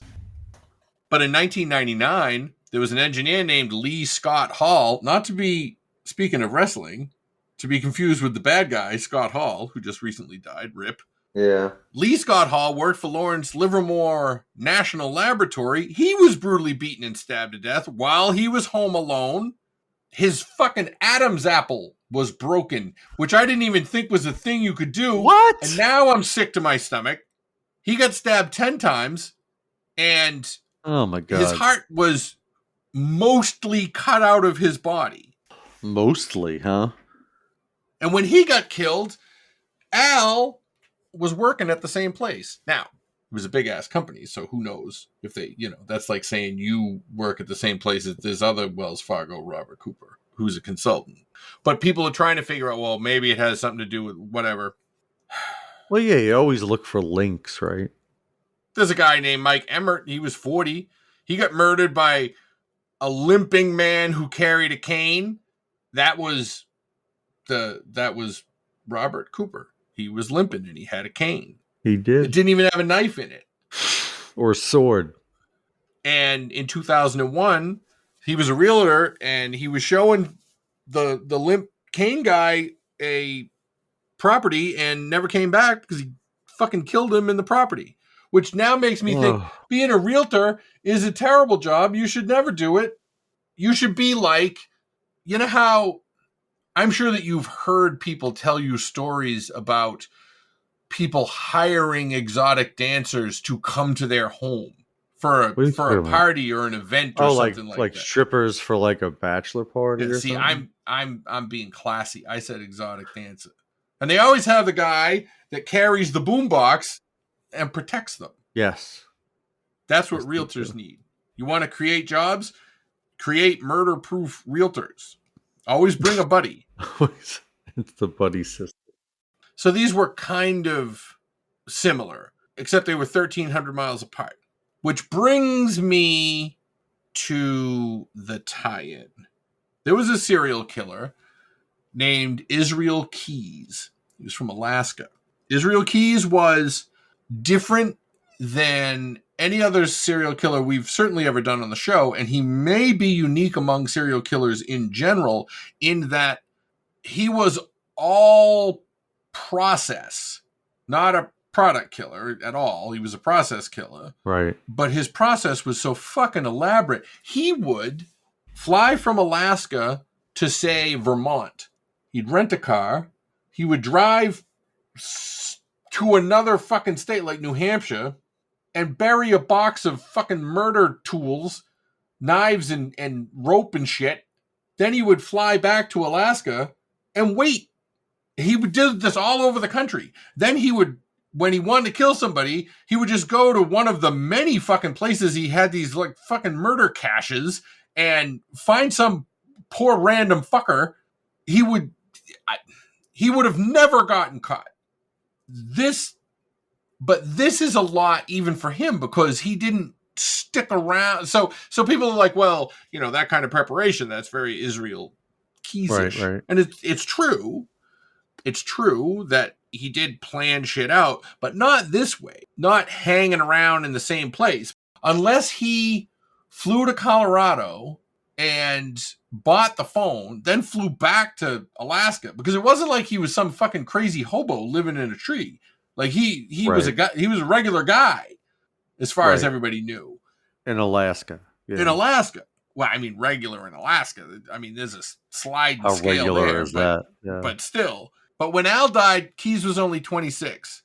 But in 1999, there was an engineer named Lee Scott Hall, not to be, speaking of wrestling, to be confused with the bad guy, Scott Hall, who just recently died, RIP. Yeah. Lee Scott Hall worked for Lawrence Livermore National Laboratory. He was brutally beaten and stabbed to death while he was home alone. His fucking Adam's apple was broken, which I didn't even think was a thing you could do. What? And now I'm sick to my stomach. He got stabbed 10 times, and oh my God, his heart was mostly cut out of his body. Mostly, huh? And when he got killed, Al was working at the same place. Now, it was a big ass company, so who knows if they, that's like saying you work at the same place as this other Wells Fargo Robert Cooper, who's a consultant. But people are trying to figure out, well, maybe it has something to do with whatever. Well, yeah, you always look for links, right? There's a guy named Mike Emmert. He was 40. He got murdered by a limping man who carried a cane. That was Robert Cooper. He was limping and he had a cane. He did. It didn't even have a knife in it. Or a sword. And in 2001, he was a realtor and he was showing the limp cane guy a property and never came back because he fucking killed him in the property. Which now makes me think being a realtor is a terrible job. You should never do it. You should be like, how I'm sure that you've heard people tell you stories about people hiring exotic dancers to come to their home for a party or an event or something like that. Strippers for like a bachelor party or see, something? I'm being classy. I said exotic dancer. And they always have the guy that carries the boombox and protects them. Yes. That's what realtors need. You want to create jobs? Create murder-proof realtors. Always bring a buddy. It's the buddy system. So these were kind of similar, except they were 1,300 miles apart. Which brings me to the tie-in. There was a serial killer named Israel Keyes. He was from Alaska. Israel Keyes was different than any other serial killer we've certainly ever done on the show, and he may be unique among serial killers in general in that he was all process, not a product killer at all. He was a process killer. Right. But his process was so fucking elaborate. He would fly from Alaska to, say, Vermont. He'd rent a car. He would drive to another fucking state like New Hampshire, and bury a box of fucking murder tools, knives and rope and shit. Then he would fly back to Alaska and wait. He would do this all over the country. Then he would, when he wanted to kill somebody, he would just go to one of the many fucking places he had these like fucking murder caches and find some poor random fucker. He would have never gotten caught. This is a lot even for him because he didn't stick around. So people are like, well, that kind of preparation, that's very Israel Keys-ish. Right. And it's true. It's true that he did plan shit out, but not this way. Not hanging around in the same place. Unless he flew to Colorado and bought the phone, then flew back to Alaska. Because it wasn't like he was some fucking crazy hobo living in a tree. Like he was a guy, he was a regular guy as far as everybody knew. In Alaska. Yeah. In Alaska. Well, I mean, regular in Alaska. I mean, there's a sliding How scale regular there, is that? Yeah. But still. But when Al died, Keys was only 26.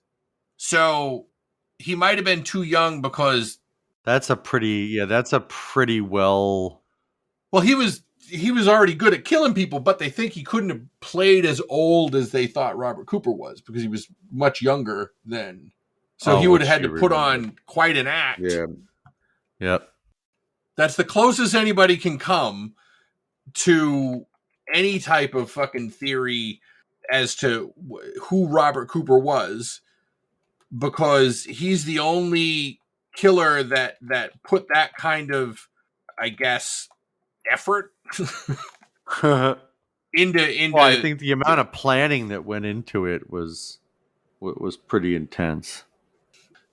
He might have been too young because that's a pretty well. Well, he was already good at killing people, but they think he couldn't have played as old as they thought Robert Cooper was because he was much younger then. So he would have had to put on quite an act. Yeah. Yep. That's the closest anybody can come to any type of fucking theory as to who Robert Cooper was, because he's the only killer that put that kind of, I guess, effort into. Well, I think the amount of planning that went into it was pretty intense.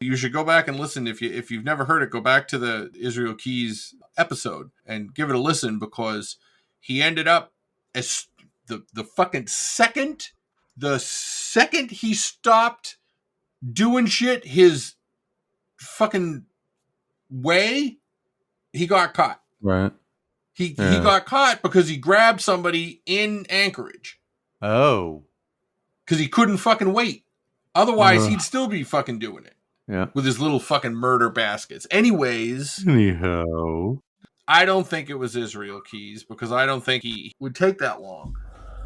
You should go back and listen. If you've never heard it, go back to the Israel Keys episode and give it a listen, because he ended up as the fucking second he stopped doing shit his fucking way, he got caught. Right. He got caught because he grabbed somebody in Anchorage. Oh. Because he couldn't fucking wait. Otherwise, he'd still be fucking doing it. Yeah. With his little fucking murder baskets. Anyways. Anyhow. I don't think it was Israel Keys, because I don't think he would take that long.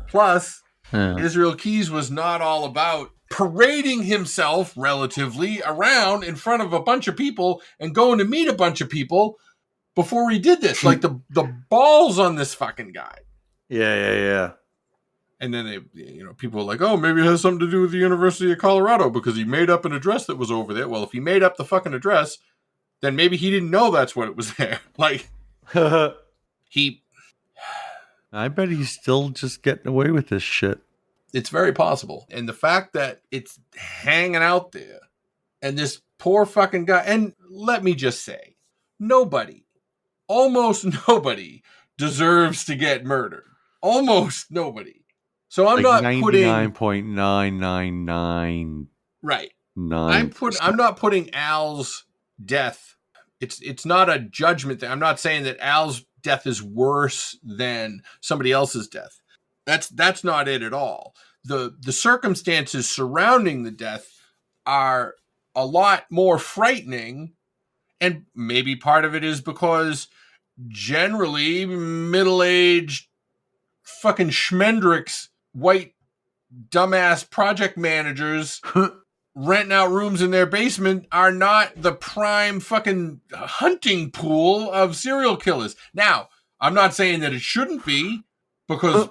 Plus, Israel Keys was not all about parading himself relatively around in front of a bunch of people and going to meet a bunch of people before he did this. Like the balls on this fucking guy. Yeah. And then people are like, oh, maybe it has something to do with the University of Colorado because he made up an address that was over there. Well, if he made up the fucking address, then maybe he didn't know that's what it was there. Like, I bet he's still just getting away with this shit. It's very possible. And the fact that it's hanging out there and this poor fucking guy, and let me just say, almost nobody deserves to get murdered. Almost nobody. So I'm not putting 99.999. Right. I'm not putting Al's death. It's not a judgment thing. I'm not saying that Al's death is worse than somebody else's death. That's not it at all. The circumstances surrounding the death are a lot more frightening, and maybe part of it is because generally middle-aged fucking schmendricks, white dumbass project managers renting out rooms in their basement are not the prime fucking hunting pool of serial killers. Now, I'm not saying that it shouldn't be, because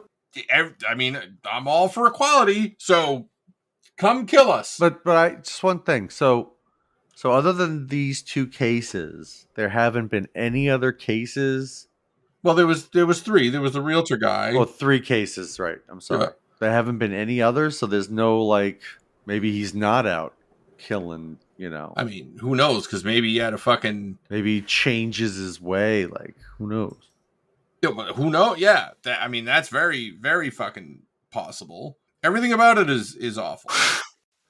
I'm all for equality, so come kill us. But just one thing. So other than these two cases, there haven't been any other cases. Well, there was three. There was the realtor guy. Well, 3 cases, right? I'm sorry. Yeah. There haven't been any others, so there's no maybe he's not out killing. I mean, who knows? Because maybe he had maybe he changes his way. Who knows? Yeah, who knows? Yeah, that's very, very fucking possible. Everything about it is awful.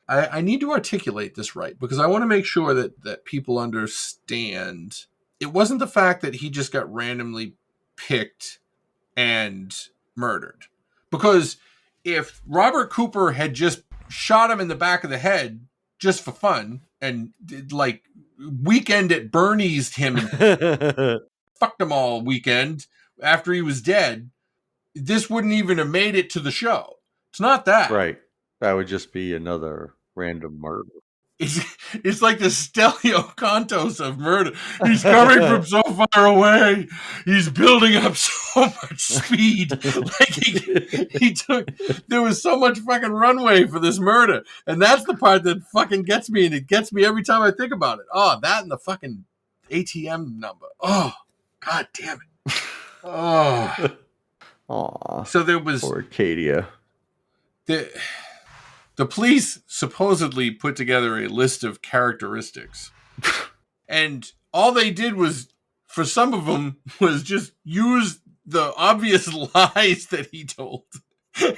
I need to articulate this right, because I want to make sure that people understand. It wasn't the fact that he just got randomly picked and murdered. Because if Robert Cooper had just shot him in the back of the head just for fun and weekend at Bernie's him and fucked him all weekend after he was dead, this wouldn't even have made it to the show. It's not that. Right. That would just be another random murder. It's like the Stelio Contos of murder. He's coming from so far away. He's building up so much speed. Like he took. There was so much fucking runway for this murder, and that's the part that fucking gets me, and it gets me every time I think about it. Oh, that and the fucking ATM number. Oh, god damn it. Oh. Aw. So there was poor Arcadia. The police supposedly put together a list of characteristics. And all they did was, for some of them, was just use the obvious lies that he told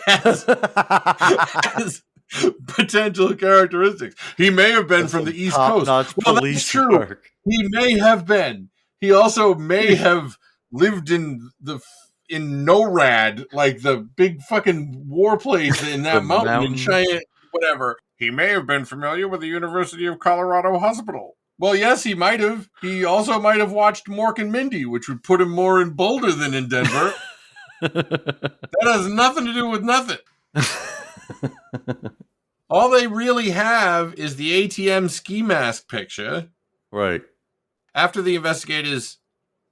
as potential characteristics. He may have been from the East Coast. Well, that's true. Work. He may have been. He also may have lived in NORAD, like the big fucking war place in that mountain in Cheyenne, whatever. He may have been familiar with the University of Colorado Hospital. Well, yes, he might have. He also might have watched Mork and Mindy, which would put him more in Boulder than in Denver. That has nothing to do with nothing. All they really have is the ATM ski mask picture. Right. After the investigators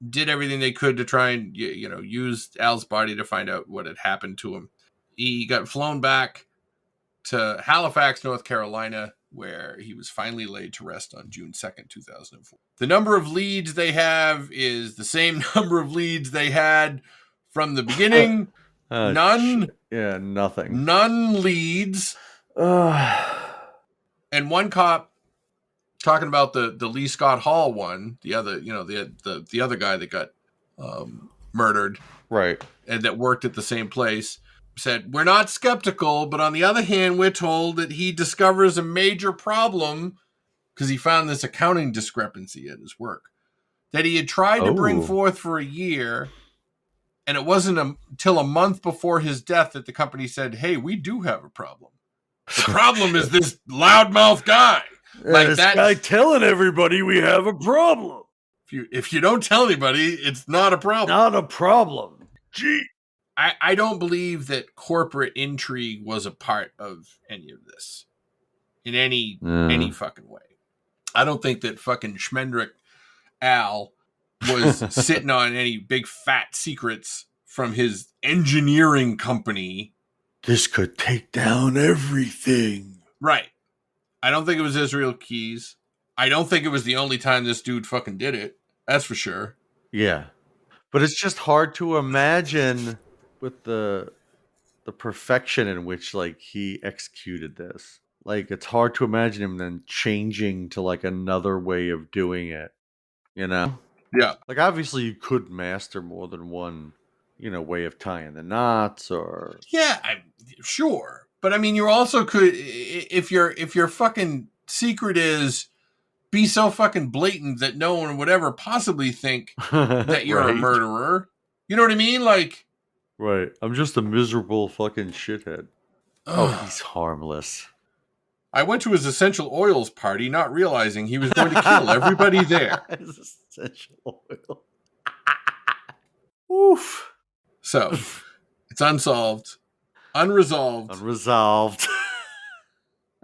did everything they could to try and, use Al's body to find out what had happened to him, he got flown back to Halifax, North Carolina, where he was finally laid to rest on June 2nd, 2004. The number of leads they have is the same number of leads they had from the beginning. None. Yeah, nothing. None leads. And one cop, talking about the Lee Scott Hall one, the other, the other guy that got murdered, right, and that worked at the same place, said, "We're not skeptical, but on the other hand, we're told that he discovers a major problem because he found this accounting discrepancy at his work that he had tried to bring forth for a year, and it wasn't until a month before his death that the company said, 'Hey, we do have a problem. The problem is this loudmouth guy.'" Like this guy telling everybody we have a problem. If you don't tell anybody, it's not a problem. Not a problem. Gee. I don't believe that corporate intrigue was a part of any of this in any fucking way. I don't think that fucking Schmendrick Al was sitting on any big fat secrets from his engineering company. This could take down everything. Right. I don't think it was Israel Keys. I don't think it was the only time this dude fucking did it. That's for sure. Yeah. But it's just hard to imagine with the perfection in which like he executed this. Like it's hard to imagine him then changing to like another way of doing it. Yeah. Like obviously you could master more than one, way of tying the knots or sure. But I mean, you also could, if your fucking secret is be so fucking blatant that no one would ever possibly think that you're a murderer. You know what I mean? Like, right. I'm just a miserable fucking shithead. Oh, he's harmless. I went to his essential oils party, not realizing he was going to kill everybody there. His essential oil. Oof. So, it's unsolved. Unresolved.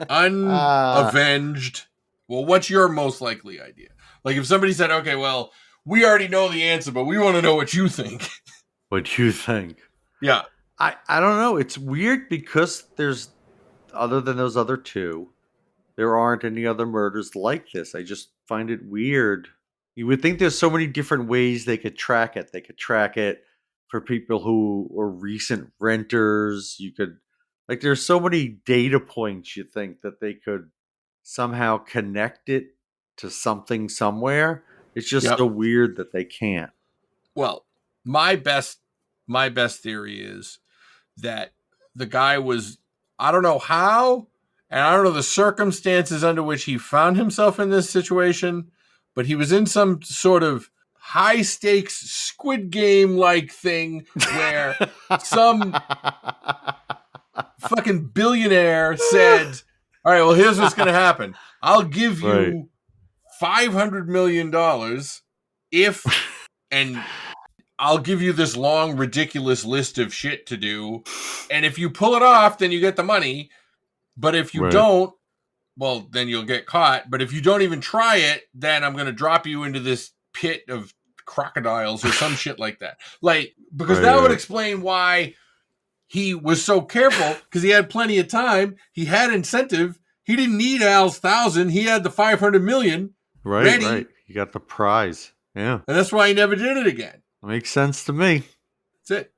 Unavenged. Well, what's your most likely idea? Like if somebody said, okay, well, we already know the answer, but we want to know what you think. What you think? Yeah. I don't know. It's weird because there's, other than those other two, there aren't any other murders like this. I just find it weird. You would think there's so many different ways they could track it. They could track it for people who are recent renters. You could, like, there's so many data points you think that they could somehow connect it to something somewhere. It's just so weird that they can't. Well, my best theory is that the guy was, I don't know how, and I don't know the circumstances under which he found himself in this situation, but he was in some sort of high stakes Squid Game like thing where some fucking billionaire said, all right, well, here's what's going to happen. I'll give you $500 million if, and I'll give you this long, ridiculous list of shit to do. And if you pull it off, then you get the money. But if you don't, well, then you'll get caught. But if you don't even try it, then I'm going to drop you into this pit of crocodiles or some shit like that. Like, because that would explain why he was so careful, because he had plenty of time. He had incentive. He didn't need Al's 1,000. He had the 500 million ready. Right. He got the prize. Yeah. And that's why he never did it again. Makes sense to me. That's it.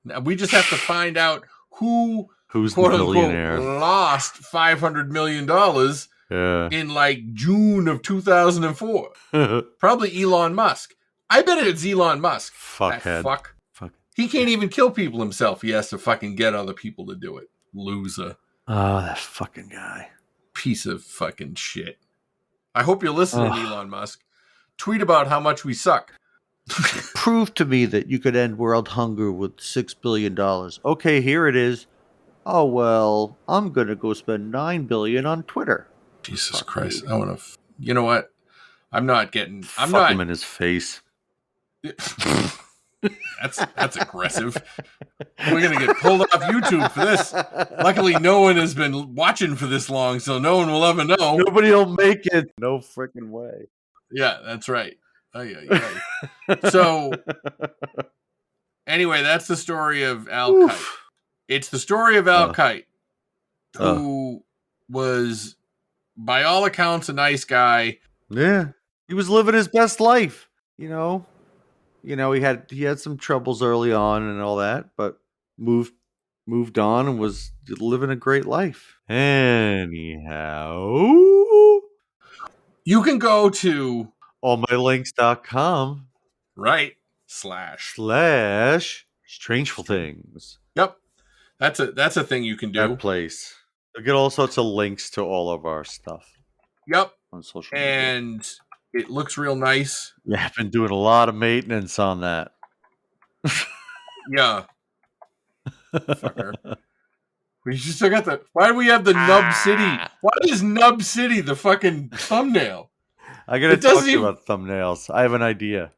Now, we just have to find out who's the millionaire, lost $500 million in like June of 2004. Probably Elon Musk. I bet it's Elon Musk. Fuckhead. That fuck. He can't even kill people himself. He has to fucking get other people to do it. Loser. Oh, that fucking guy. Piece of fucking shit. I hope you're listening, Elon Musk. Tweet about how much we suck. Prove to me that you could end world hunger with $6 billion. Okay, here it is. Oh, well, I'm going to go spend $9 billion on Twitter. Jesus Christ. I want to... You know what? I'm not getting... Fuck him in his face. That's aggressive. We're going to get pulled off YouTube for this. Luckily, no one has been watching for this long, so no one will ever know. Nobody will make it. No freaking way. Yeah, that's right. So, anyway, that's the story of Al Kite. It's the story of Al Kite, who was, by all accounts, a nice guy. Yeah, he was living his best life. You know, he had some troubles early on and all that, but moved on and was living a great life. Anyhow, you can go to allmylinks.com right / /strangeful things. Yep. That's a thing you can do. That place. You'll get all sorts of links to all of our stuff. Yep. On social media. And it looks real nice. Yeah, I've been doing a lot of maintenance on that. Yeah. Fucker. We still got the... Why do we have the Nub City? Why is Nub City the fucking thumbnail? I gotta talk to you about thumbnails. I have an idea.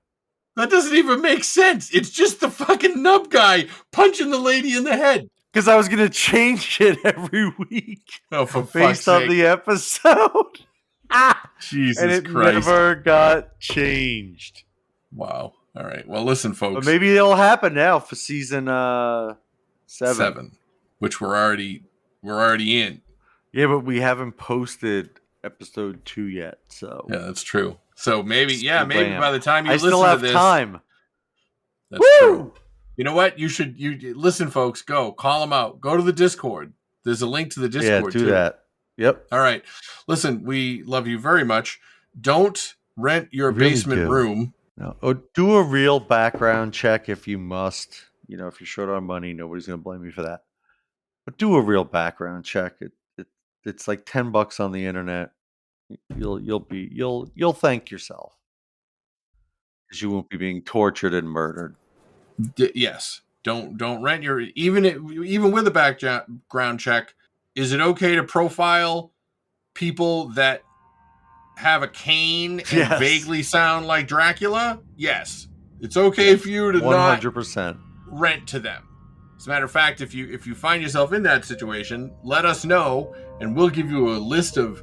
That doesn't even make sense. It's just the fucking nub guy punching the lady in the head. Because I was going to change it every week. Oh, for fuck's based on the episode. Jesus and it Christ. never got changed. Wow. All right. Well, listen, folks. But maybe it'll happen now for season 7. Which we're already in. Yeah, but we haven't posted episode 2 yet. So yeah, that's true. So maybe by the time you listen still have to this, time. That's true. You know what? You listen, folks. Call them out. Go to the Discord. There's a link to the Discord. Yeah, do that. Yep. All right. Listen, we love you very much. Don't rent your basement room. No. Oh, do a real background check if you must. If you're short on money, nobody's going to blame you for that. But do a real background check. It's like $10 on the internet. You'll thank yourself because you won't be being tortured and murdered. Yes. Don't rent your even with a background check. Is it okay to profile people that have a cane and vaguely sound like Dracula? Yes. It's okay for you to 100% not rent to them. As a matter of fact, if you find yourself in that situation, let us know, and we'll give you a list of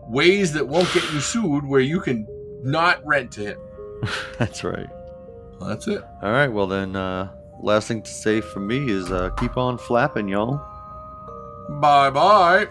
ways that won't get you sued where you can not rent to him. That's right. Well, that's it. All right. Well, then, last thing to say from me is keep on flapping, y'all. Bye-bye.